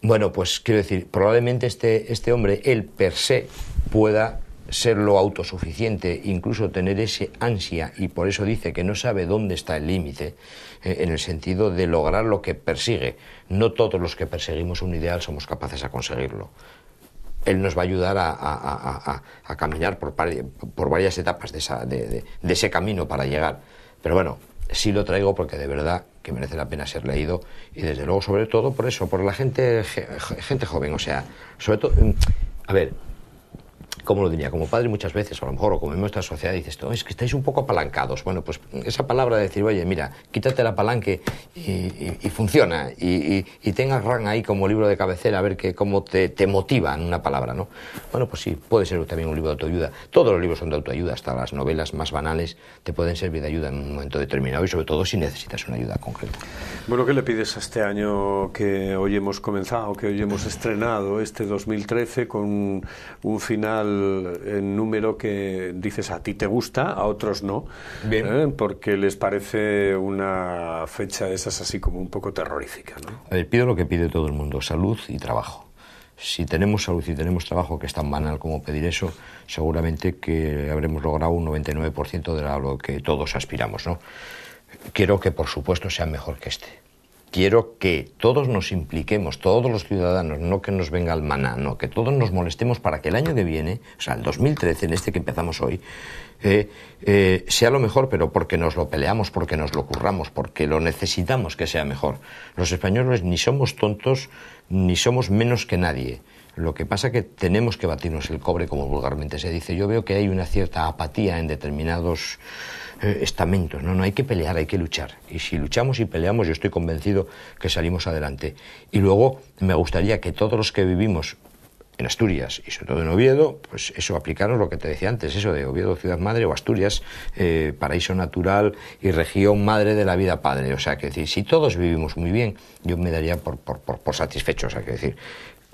Bueno, pues quiero decir, probablemente este hombre, él per se, pueda ser lo autosuficiente, incluso tener ese ansia, y por eso dice que no sabe dónde está el límite, en el sentido de lograr lo que persigue. No todos los que perseguimos un ideal somos capaces de conseguirlo. Él nos va a ayudar a caminar por varias etapas de ese camino para llegar. Pero bueno, sí lo traigo porque de verdad que merece la pena ser leído, y desde luego, sobre todo por eso, por la gente joven. O sea, sobre todo, a ver, ¿cómo lo diría? Como padre muchas veces, o a lo mejor, o como en nuestra sociedad, dices, es que estáis un poco apalancados. Bueno, pues esa palabra de decir, oye, mira, quítate la palanque y funciona, y tengas RAN ahí como libro de cabecera, a ver cómo te motiva en una palabra, ¿no? Bueno, pues sí, puede ser también un libro de autoayuda. Todos los libros son de autoayuda, hasta las novelas más banales te pueden servir de ayuda en un momento determinado, y sobre todo si necesitas una ayuda concreta. Bueno, ¿qué le pides a este año que hoy hemos comenzado, que hoy hemos estrenado, este 2013, con un final en número que dices a ti te gusta, a otros no? Bien. Porque les parece una fecha de esas así como un poco terrorífica, ¿no? A ver, pido lo que pide todo el mundo, salud y trabajo. Si tenemos salud y tenemos trabajo, que es tan banal como pedir eso, seguramente que habremos logrado un 99% de lo que todos aspiramos, ¿no? Quiero que, por supuesto, sea mejor que este. Quiero que todos nos impliquemos, todos los ciudadanos, no que nos venga el maná, no, que todos nos molestemos para que el año que viene, o sea, el 2013, en este que empezamos hoy, sea lo mejor, pero porque nos lo peleamos, porque nos lo curramos, porque lo necesitamos que sea mejor. Los españoles ni somos tontos, ni somos menos que nadie. Lo que pasa es que tenemos que batirnos el cobre, como vulgarmente se dice. Yo veo que hay una cierta apatía en determinados estamentos, no hay que pelear, hay que luchar, y si luchamos y peleamos yo estoy convencido que salimos adelante. Y luego me gustaría que todos los que vivimos en Asturias y sobre todo en Oviedo, pues eso, aplicaros lo que te decía antes, eso de Oviedo ciudad madre, o Asturias paraíso natural y región madre de la vida padre. O sea, que decir, si todos vivimos muy bien, yo me daría por satisfecho. O sea, que decir,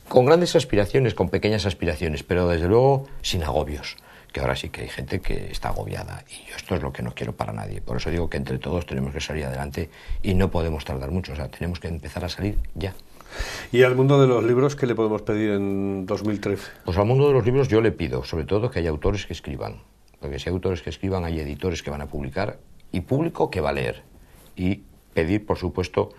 con grandes aspiraciones, con pequeñas aspiraciones, pero desde luego sin agobios, que ahora sí que hay gente que está agobiada, y yo esto es lo que no quiero para nadie. Por eso digo que entre todos tenemos que salir adelante y no podemos tardar mucho, o sea, tenemos que empezar a salir ya. ¿Y al mundo de los libros qué le podemos pedir en 2013? Pues al mundo de los libros yo le pido, sobre todo, que haya autores que escriban, porque si hay autores que escriban, hay editores que van a publicar, y público que va a leer, y pedir, por supuesto,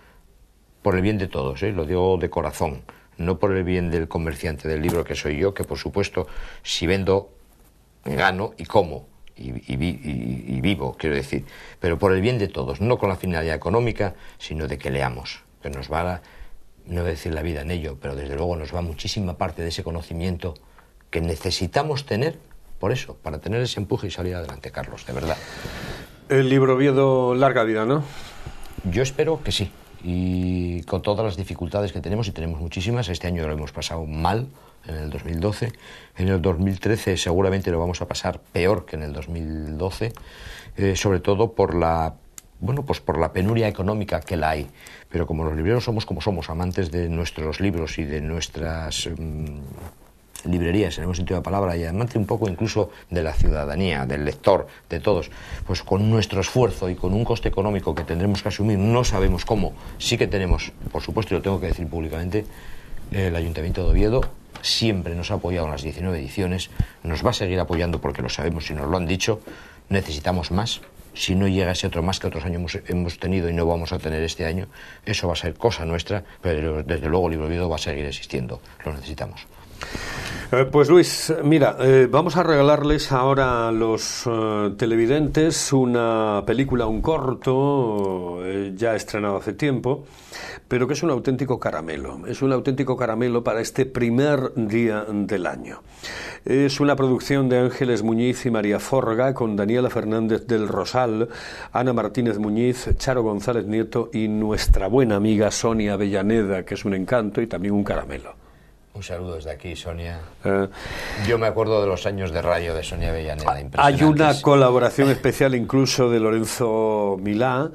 por el bien de todos, lo digo de corazón, no por el bien del comerciante del libro que soy yo, que por supuesto, si vendo, gano y como y vivo, quiero decir, pero por el bien de todos, no con la finalidad económica, sino de que leamos, que nos va, no voy a decir la vida en ello, pero desde luego nos va muchísima parte de ese conocimiento que necesitamos tener, por eso, para tener ese empuje y salir adelante, Carlos, de verdad. El libro Oviedo, larga vida, ¿no? Yo espero que sí, y con todas las dificultades que tenemos, y tenemos muchísimas, este año lo hemos pasado mal, en el 2012, en el 2013 seguramente lo vamos a pasar peor que en el 2012, sobre todo por la penuria económica que la hay, pero como los libreros somos como somos, amantes de nuestros libros y de nuestras librerías, en el buen sentido de la palabra, y amante un poco incluso de la ciudadanía, del lector, de todos, pues con nuestro esfuerzo y con un coste económico que tendremos que asumir, no sabemos cómo, sí que tenemos, por supuesto, y lo tengo que decir públicamente, el Ayuntamiento de Oviedo siempre nos ha apoyado en las 19 ediciones, nos va a seguir apoyando porque lo sabemos y nos lo han dicho, necesitamos más. Si no llega ese otro más que otros años hemos tenido y no vamos a tener este año, eso va a ser cosa nuestra, pero desde luego el Libro Oviedo va a seguir existiendo, lo necesitamos. Pues Luis, mira, vamos a regalarles ahora a los televidentes una película, un corto, ya estrenado hace tiempo, pero que es un auténtico caramelo. Es un auténtico caramelo para este primer día del año. Es una producción de Ángeles Muñiz y María Forga, con Daniela Fernández del Rosal, Ana Martínez Muñiz, Charo González Nieto y nuestra buena amiga Sonia Avellaneda, que es un encanto y también un caramelo. Un saludo desde aquí, Sonia. Yo me acuerdo de los años de radio de Sonia Avellaneda. Hay una colaboración especial incluso de Lorenzo Milá.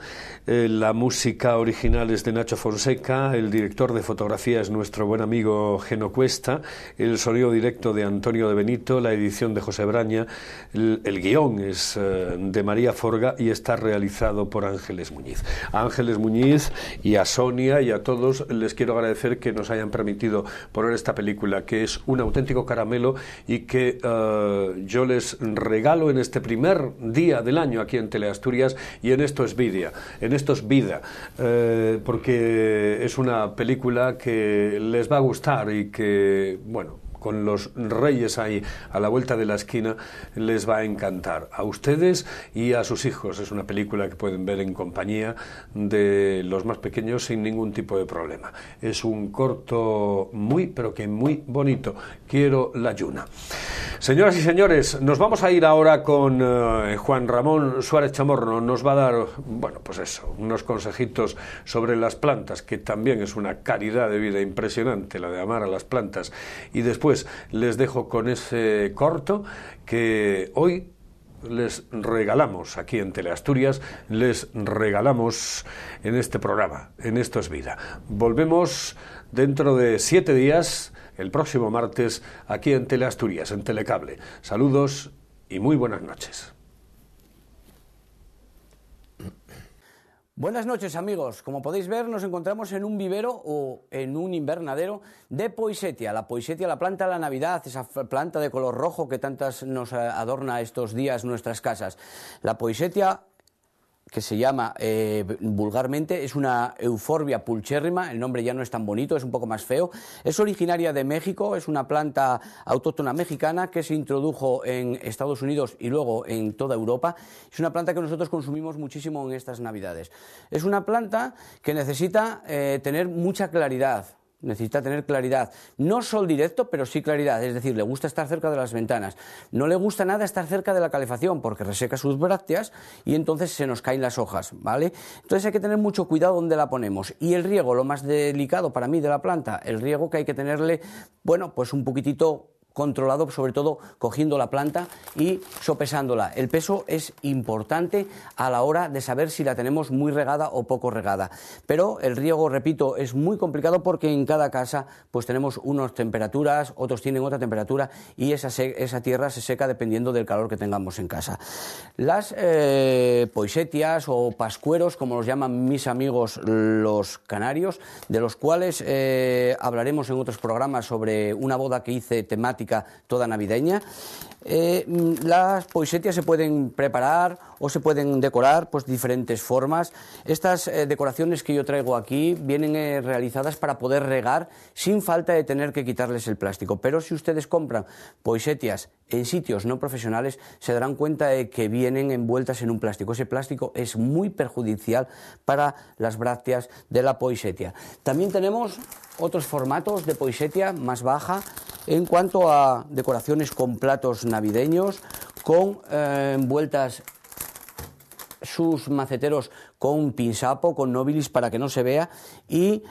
La música original es de Nacho Fonseca, el director de fotografía es nuestro buen amigo Geno Cuesta, el sonido directo de Antonio de Benito, la edición de José Braña, el guión es de María Forga y está realizado por Ángeles Muñiz. A Ángeles Muñiz y a Sonia y a todos les quiero agradecer que nos hayan permitido poner esta película, que es un auténtico caramelo y que yo les regalo en este primer día del año aquí en Teleasturias, y en esto es vida. En esto es vida, porque es una película que les va a gustar y que, bueno, con los Reyes ahí a la vuelta de la esquina, les va a encantar a ustedes y a sus hijos. Es una película que pueden ver en compañía de los más pequeños sin ningún tipo de problema. Es un corto muy, pero que muy bonito. Quiero la Lluna. Señoras y señores, nos vamos a ir ahora con Juan Ramón Suárez Chamorro. Nos va a dar, bueno, pues eso, unos consejitos sobre las plantas, que también es una calidad de vida impresionante, la de amar a las plantas. Y después les dejo con ese corto que hoy les regalamos aquí en Teleasturias, les regalamos en este programa, en Esto es Vida. Volvemos dentro de 7 días, el próximo martes, aquí en Teleasturias, en Telecable. Saludos y muy buenas noches. Buenas noches, amigos. Como podéis ver, nos encontramos en un vivero o en un invernadero de poinsettia. La poinsettia, la planta de la Navidad, esa planta de color rojo que tantas nos adorna estos días nuestras casas. La poinsettia, que se llama vulgarmente, es una Euphorbia pulcherrima. El nombre ya no es tan bonito, es un poco más feo. Es originaria de México, es una planta autóctona mexicana que se introdujo en Estados Unidos y luego en toda Europa. Es una planta que nosotros consumimos muchísimo en estas Navidades. Es una planta que necesita tener mucha claridad. Necesita tener claridad, no sol directo, pero sí claridad, es decir, le gusta estar cerca de las ventanas. No le gusta nada estar cerca de la calefacción porque reseca sus brácteas y entonces se nos caen las hojas, ¿vale? Entonces hay que tener mucho cuidado donde la ponemos. Y el riego, lo más delicado para mí de la planta, el riego que hay que tenerle, bueno, pues un poquitito controlado, sobre todo cogiendo la planta y sopesándola. El peso es importante a la hora de saber si la tenemos muy regada o poco regada. Pero el riego, repito, es muy complicado porque en cada casa pues tenemos unas temperaturas, otros tienen otra temperatura y esa tierra se seca dependiendo del calor que tengamos en casa. Las poinsettias o pascueros, como los llaman mis amigos los canarios, de los cuales hablaremos en otros programas sobre una boda que hice temática toda navideña. Las poinsettias se pueden preparar o se pueden decorar pues de diferentes formas. Estas decoraciones que yo traigo aquí vienen realizadas para poder regar sin falta de tener que quitarles el plástico. Pero si ustedes compran poinsettias en sitios no profesionales, se darán cuenta de que vienen envueltas en un plástico. Ese plástico es muy perjudicial para las brácteas de la poinsettia. También tenemos otros formatos de poinsettia más baja en cuanto a decoraciones con platos navideños, con envueltas sus maceteros con pinsapo, con nobilis para que no se vea y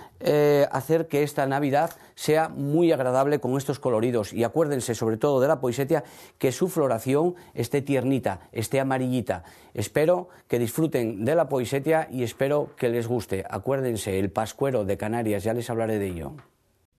hacer que esta Navidad sea muy agradable con estos coloridos. Y acuérdense sobre todo de la poinsettia que su floración esté tiernita, esté amarillita. Espero que disfruten de la poinsettia y espero que les guste. Acuérdense, el pascuero de Canarias, ya les hablaré de ello.